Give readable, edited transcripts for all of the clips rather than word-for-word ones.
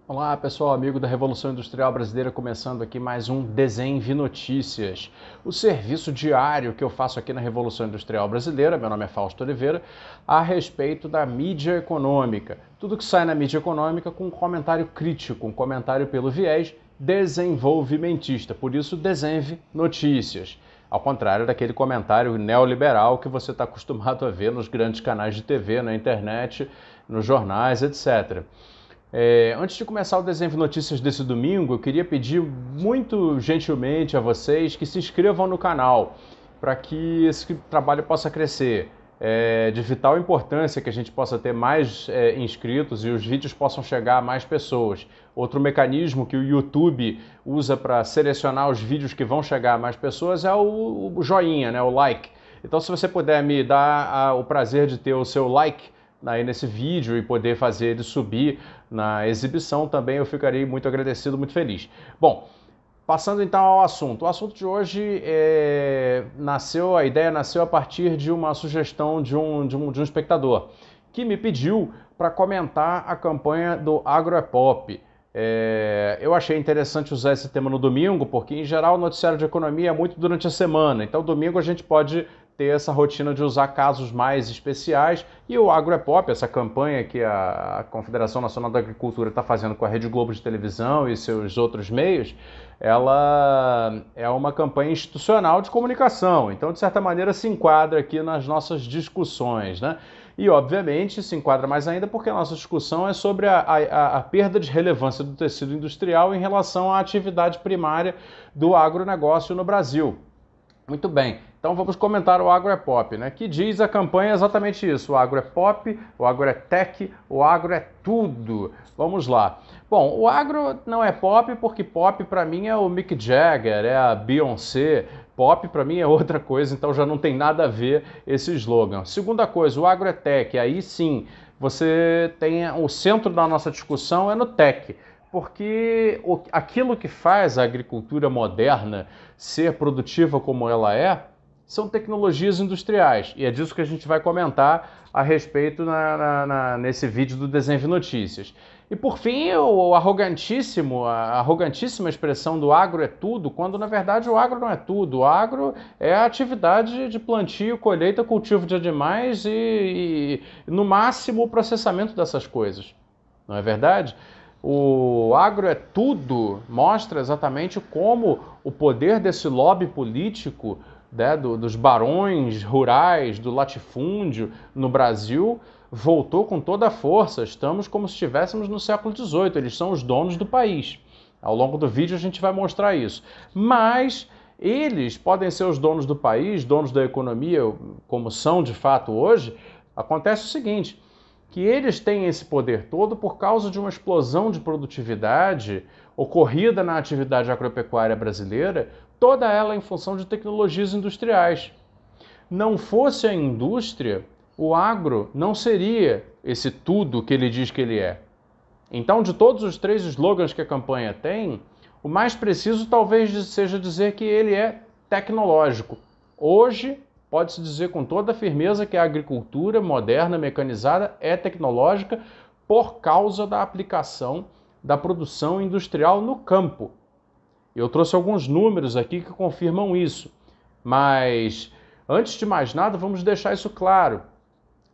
Olá pessoal, amigo da Revolução Industrial Brasileira, começando aqui mais um Desenve Notícias, o serviço diário que eu faço aqui na Revolução Industrial Brasileira. Meu nome é Fausto Oliveira, a respeito da mídia econômica. Tudo que sai na mídia econômica com um comentário crítico, um comentário pelo viés desenvolvimentista, por isso Desenve Notícias. Ao contrário daquele comentário neoliberal que você está acostumado a ver nos grandes canais de TV, na internet, nos jornais, etc. Antes de começar o Desenho Notícias desse domingo, eu queria pedir muito gentilmente a vocês que se inscrevam no canal para que esse trabalho possa crescer. É de vital importância que a gente possa ter mais inscritos e os vídeos possam chegar a mais pessoas. Outro mecanismo que o YouTube usa para selecionar os vídeos que vão chegar a mais pessoas é o joinha, né, o like. Então, se você puder me dar o prazer de ter o seu like aí nesse vídeo e poder fazer ele subir na exibição também, eu ficarei muito agradecido, muito feliz. Bom, passando então ao assunto. O assunto de hoje a ideia nasceu a partir de uma sugestão de um espectador que me pediu para comentar a campanha do Agroepop. Eu achei interessante usar esse tema no domingo, porque em geral o noticiário de economia é muito durante a semana, então domingo a gente pode ter essa rotina de usar casos mais especiais, e o Agroepop, essa campanha que a Confederação Nacional da Agricultura está fazendo com a Rede Globo de televisão e seus outros meios, ela é uma campanha institucional de comunicação, então de certa maneira se enquadra aqui nas nossas discussões, né? E, obviamente, se enquadra mais ainda porque a nossa discussão é sobre a perda de relevância do tecido industrial em relação à atividade primária do agronegócio no Brasil. Muito bem, então vamos comentar o Agroepop, né? Que diz a campanha exatamente isso: o agro é pop, o agro é tech, o agro é tudo. Vamos lá. Bom, o agro não é pop porque pop para mim é o Mick Jagger, é a Beyoncé. Pop para mim é outra coisa, então já não tem nada a ver esse slogan. Segunda coisa, o agro é tech. Aí sim, você tem o centro da nossa discussão é no tech, porque aquilo que faz a agricultura moderna ser produtiva como ela é, são tecnologias industriais. E é disso que a gente vai comentar a respeito nesse vídeo do Desenho Notícias. E por fim, a arrogantíssima expressão do agro é tudo, quando na verdade o agro não é tudo. O agro é a atividade de plantio, colheita, cultivo de animais e no máximo, o processamento dessas coisas. Não é verdade? O agro é tudo mostra exatamente como o poder desse lobby político, né, dos barões rurais, do latifúndio no Brasil, voltou com toda a força. Estamos como se estivéssemos no século XVIII, eles são os donos do país. Ao longo do vídeo a gente vai mostrar isso. Mas eles podem ser os donos do país, donos da economia, como são de fato hoje. Acontece o seguinte: que eles têm esse poder todo por causa de uma explosão de produtividade ocorrida na atividade agropecuária brasileira, toda ela em função de tecnologias industriais. Não fosse a indústria, o agro não seria esse tudo que ele diz que ele é. Então, de todos os três slogans que a campanha tem, o mais preciso talvez seja dizer que ele é tecnológico. Hoje, pode-se dizer com toda firmeza que a agricultura moderna, mecanizada, é tecnológica por causa da aplicação da produção industrial no campo. Eu trouxe alguns números aqui que confirmam isso, mas antes de mais nada, vamos deixar isso claro.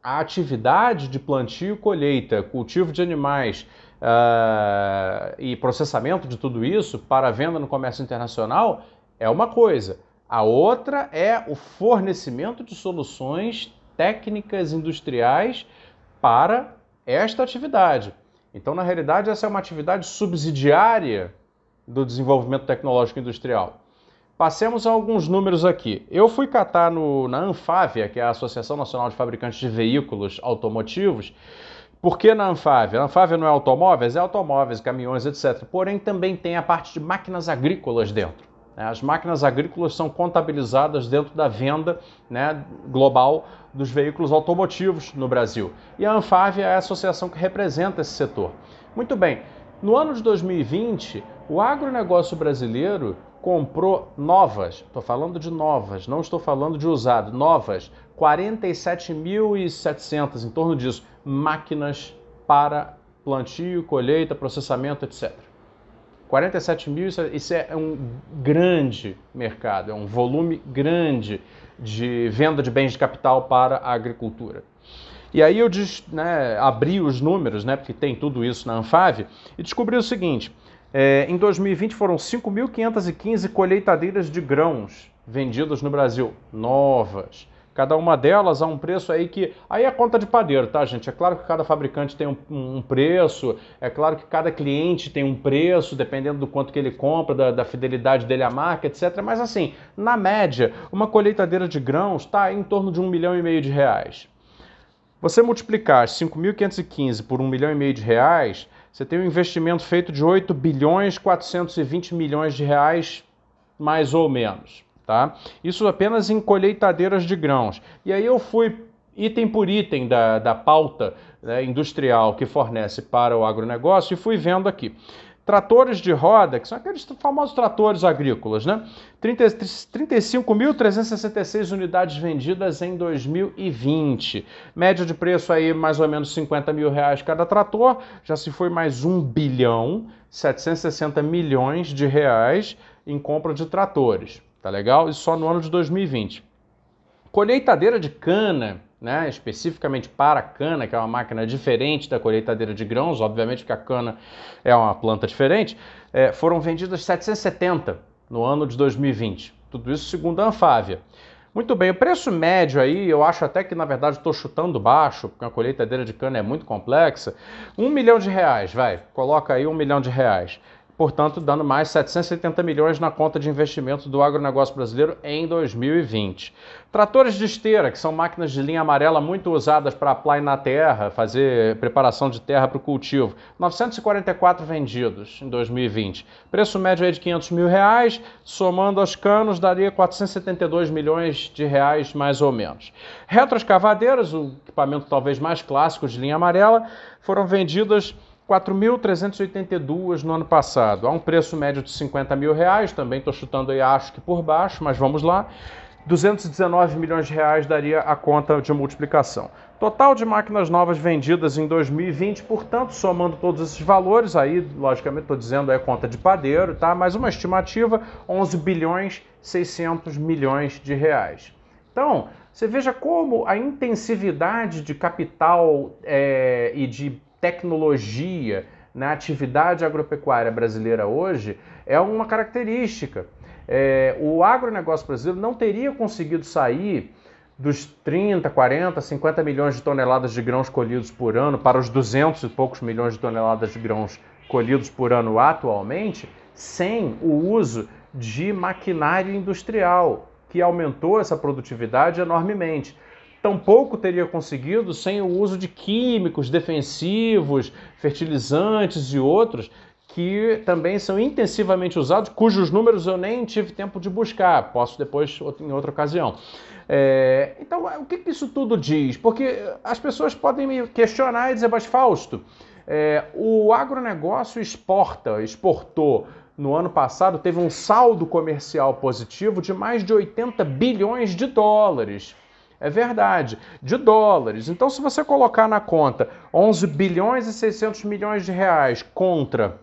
A atividade de plantio, colheita, cultivo de animais e processamento de tudo isso para venda no comércio internacional é uma coisa. A outra é o fornecimento de soluções técnicas industriais para esta atividade. Então, na realidade, essa é uma atividade subsidiária do desenvolvimento tecnológico industrial. Passemos a alguns números aqui. Eu fui catar na Anfávia, que é a Associação Nacional de Fabricantes de Veículos Automotivos. Por que na Anfávia? A Anfávia não é automóveis? É automóveis, caminhões, etc. Porém, também tem a parte de máquinas agrícolas dentro. As máquinas agrícolas são contabilizadas dentro da venda, né, global dos veículos automotivos no Brasil. E a Anfávia é a associação que representa esse setor. Muito bem, no ano de 2020, o agronegócio brasileiro comprou novas, estou falando de novas, não estou falando de usado, novas, 47.700, em torno disso, máquinas para plantio, colheita, processamento, etc. 47 mil, isso é um grande mercado, é um volume grande de venda de bens de capital para a agricultura. E aí eu abri os números, porque tem tudo isso na Anfavea, e descobri o seguinte: em 2020 foram 5.515 colheitadeiras de grãos vendidas no Brasil, novas. Cada uma delas a um preço aí que... Aí é conta de padeiro, tá, gente? É claro que cada fabricante tem um preço, é claro que cada cliente tem um preço, dependendo do quanto que ele compra, da fidelidade dele à marca, etc. Mas assim, na média, uma colheitadeira de grãos está em torno de R$1,5 milhão. Você multiplicar 5.515 por R$1,5 milhão, você tem um investimento feito de 8.420 bilhões de reais, mais ou menos. Tá? Isso apenas em colheitadeiras de grãos. E aí eu fui item por item da pauta industrial que fornece para o agronegócio e fui vendo aqui. Tratores de roda, que são aqueles famosos tratores agrícolas, 35.366 unidades vendidas em 2020. Média de preço aí mais ou menos R$50 mil cada trator. Já se foi mais R$1,760 bilhões em compra de tratores. Tá legal? Isso só no ano de 2020. Colheitadeira de cana, especificamente para cana, que é uma máquina diferente da colheitadeira de grãos, obviamente que a cana é uma planta diferente, foram vendidas 770 no ano de 2020. Tudo isso segundo a Anfavea. Muito bem, o preço médio aí, eu acho até que na verdade estou chutando baixo, porque a colheitadeira de cana é muito complexa, R$1 milhão, coloca aí R$1 milhão. Portanto, dando mais 770 milhões na conta de investimento do agronegócio brasileiro em 2020. Tratores de esteira, que são máquinas de linha amarela muito usadas para apply na terra, fazer preparação de terra para o cultivo. 944 vendidos em 2020. Preço médio aí de R$500 mil, somando aos canos, daria 472 milhões de reais, mais ou menos. Retroescavadeiras, o equipamento talvez mais clássico de linha amarela, foram vendidas 4.382 no ano passado, a um preço médio de R$50 mil, também estou chutando aí, acho que por baixo, mas vamos lá. 219 milhões de reais daria a conta de multiplicação. Total de máquinas novas vendidas em 2020, portanto, somando todos esses valores, aí, logicamente, estou dizendo é conta de padeiro, tá? Mas uma estimativa, 11.600 bilhões de reais. Então, você veja como a intensividade de capital e de tecnologia na atividade agropecuária brasileira hoje é uma característica. O agronegócio brasileiro não teria conseguido sair dos 30, 40, 50 milhões de toneladas de grãos colhidos por ano para os 200 e poucos milhões de toneladas de grãos colhidos por ano atualmente, sem o uso de maquinário industrial, que aumentou essa produtividade enormemente. Tampouco teria conseguido sem o uso de químicos defensivos, fertilizantes e outros que também são intensivamente usados, cujos números eu nem tive tempo de buscar, posso depois em outra ocasião. Então, o que isso tudo diz? Porque as pessoas podem me questionar e dizer, mas Fausto, o agronegócio exportou no ano passado, teve um saldo comercial positivo de mais de 80 bilhões de dólares. É verdade, de dólares. Então, se você colocar na conta 11 bilhões e 600 milhões de reais contra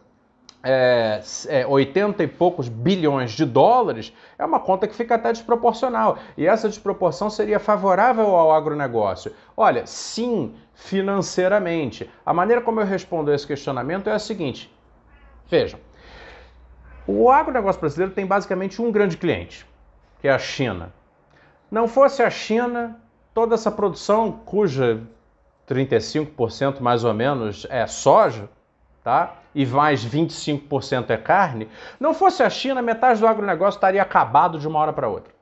80 e poucos bilhões de dólares, é uma conta que fica até desproporcional. E essa desproporção seria favorável ao agronegócio. Olha, sim, financeiramente. A maneira como eu respondo a esse questionamento é a seguinte. Vejam, o agronegócio brasileiro tem basicamente um grande cliente, que é a China. Não fosse a China, toda essa produção, cuja 35% mais ou menos é soja, tá? E mais 25% é carne, não fosse a China, metade do agronegócio estaria acabado de uma hora para outra.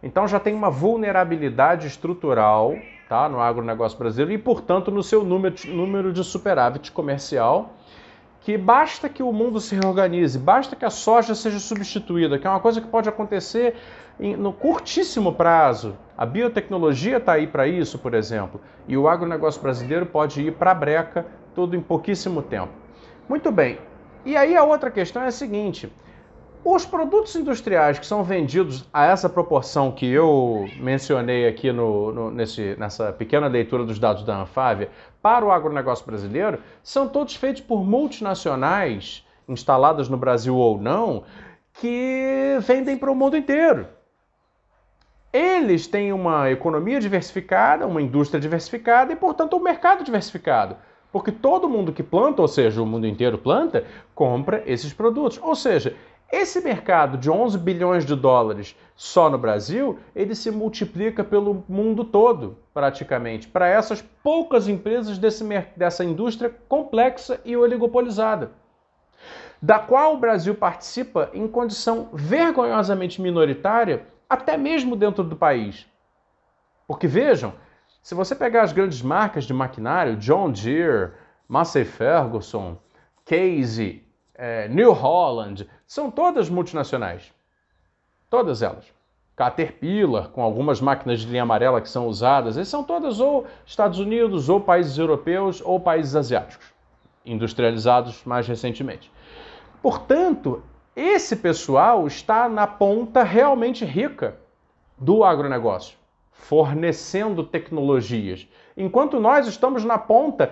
Então já tem uma vulnerabilidade estrutural, tá, no agronegócio brasileiro e, portanto, no seu número de superávit comercial, que basta que o mundo se reorganize, basta que a soja seja substituída, que é uma coisa que pode acontecer no curtíssimo prazo. A biotecnologia está aí para isso, por exemplo, e o agronegócio brasileiro pode ir para a breca tudo em pouquíssimo tempo. Muito bem, e aí a outra questão é a seguinte, Os produtos industriais que são vendidos a essa proporção que eu mencionei aqui nessa pequena leitura dos dados da Anfávia para o agronegócio brasileiro são todos feitos por multinacionais, instaladas no Brasil ou não, que vendem para o mundo inteiro. Eles têm uma economia diversificada, uma indústria diversificada e, portanto, um mercado diversificado. Porque todo mundo que planta, ou seja, o mundo inteiro planta, compra esses produtos. Ou seja, esse mercado de 11 bilhões de dólares só no Brasil, ele se multiplica pelo mundo todo, praticamente, para essas poucas empresas dessa indústria complexa e oligopolizada, da qual o Brasil participa em condição vergonhosamente minoritária, até mesmo dentro do país. Porque vejam, se você pegar as grandes marcas de maquinário, John Deere, Massey Ferguson, Case, New Holland, são todas multinacionais. Todas elas. Caterpillar, com algumas máquinas de linha amarela que são usadas, eles são todas ou Estados Unidos, ou países europeus, ou países asiáticos, industrializados mais recentemente. Portanto, esse pessoal está na ponta realmente rica do agronegócio, fornecendo tecnologias, enquanto nós estamos na ponta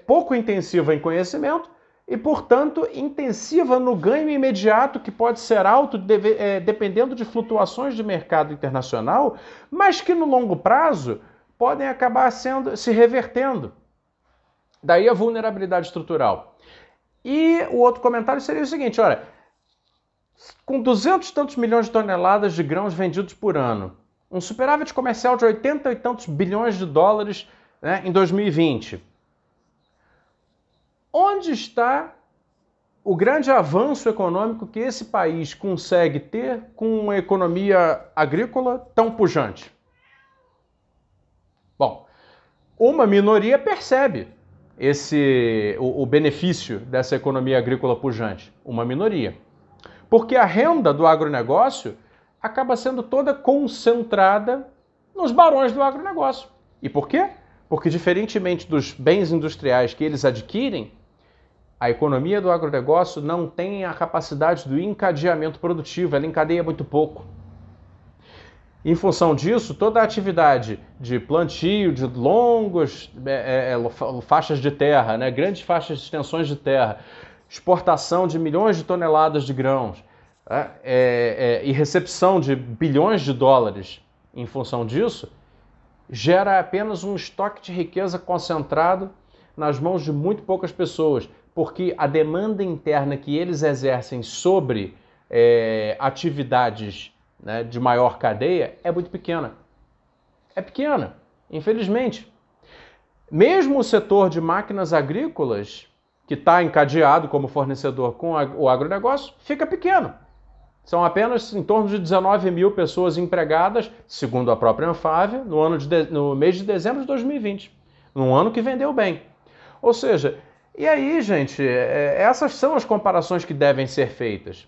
pouco intensiva em conhecimento e, portanto, intensiva no ganho imediato, que pode ser alto dependendo de flutuações de mercado internacional, mas que no longo prazo podem acabar se revertendo. Daí a vulnerabilidade estrutural. E o outro comentário seria o seguinte, olha, com 200 e tantos milhões de toneladas de grãos vendidos por ano, um superávit comercial de 80 e tantos bilhões de dólares, né, em 2020. Onde está o grande avanço econômico que esse país consegue ter com uma economia agrícola tão pujante? Bom, uma minoria percebe o benefício dessa economia agrícola pujante. Uma minoria. Porque a renda do agronegócio acaba sendo toda concentrada nos barões do agronegócio. E por quê? Porque, diferentemente dos bens industriais que eles adquirem, a economia do agronegócio não tem a capacidade do encadeamento produtivo, ela encadeia muito pouco. Em função disso, toda a atividade de plantio, de longas faixas de terra, né, grandes faixas de extensões de terra, exportação de milhões de toneladas de grãos e recepção de bilhões de dólares em função disso, gera apenas um estoque de riqueza concentrado nas mãos de muito poucas pessoas, porque a demanda interna que eles exercem sobre atividades, né, de maior cadeia é muito pequena. É pequena, infelizmente. Mesmo o setor de máquinas agrícolas, que está encadeado como fornecedor com o agronegócio, fica pequeno. São apenas em torno de 19 mil pessoas empregadas, segundo a própria Anfávia, no mês de dezembro de 2020, num ano que vendeu bem. Ou seja, e aí, gente, essas são as comparações que devem ser feitas.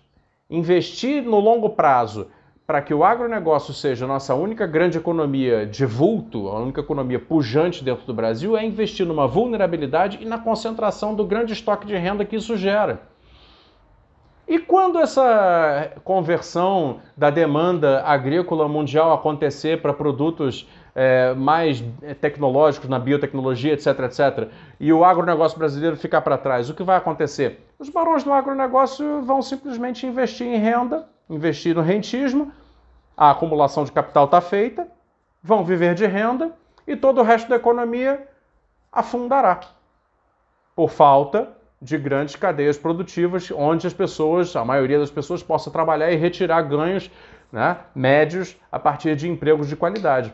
Investir no longo prazo para que o agronegócio seja a nossa única grande economia de vulto, a única economia pujante dentro do Brasil, é investir numa vulnerabilidade e na concentração do grande estoque de renda que isso gera. E quando essa conversão da demanda agrícola mundial acontecer para produtos mais tecnológicos, na biotecnologia, etc., etc., e o agronegócio brasileiro ficar para trás, o que vai acontecer? Os barões do agronegócio vão simplesmente investir em renda, investir no rentismo, a acumulação de capital está feita, vão viver de renda e todo o resto da economia afundará por falta de grandes cadeias produtivas onde a maioria das pessoas possa trabalhar e retirar ganhos, né, médios a partir de empregos de qualidade.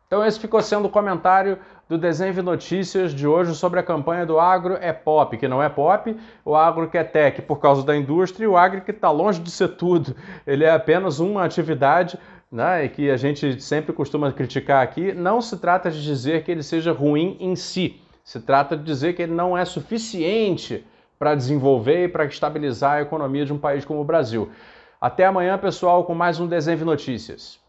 Então esse ficou sendo o comentário do Desenve Notícias de hoje sobre a campanha do agro é pop, que não é pop, o agro que é tech por causa da indústria e o agro que está longe de ser tudo. Ele é apenas uma atividade, né, e que a gente sempre costuma criticar aqui. Não se trata de dizer que ele seja ruim em si, se trata de dizer que ele não é suficiente para desenvolver e para estabilizar a economia de um país como o Brasil. Até amanhã, pessoal, com mais um Desenve Notícias.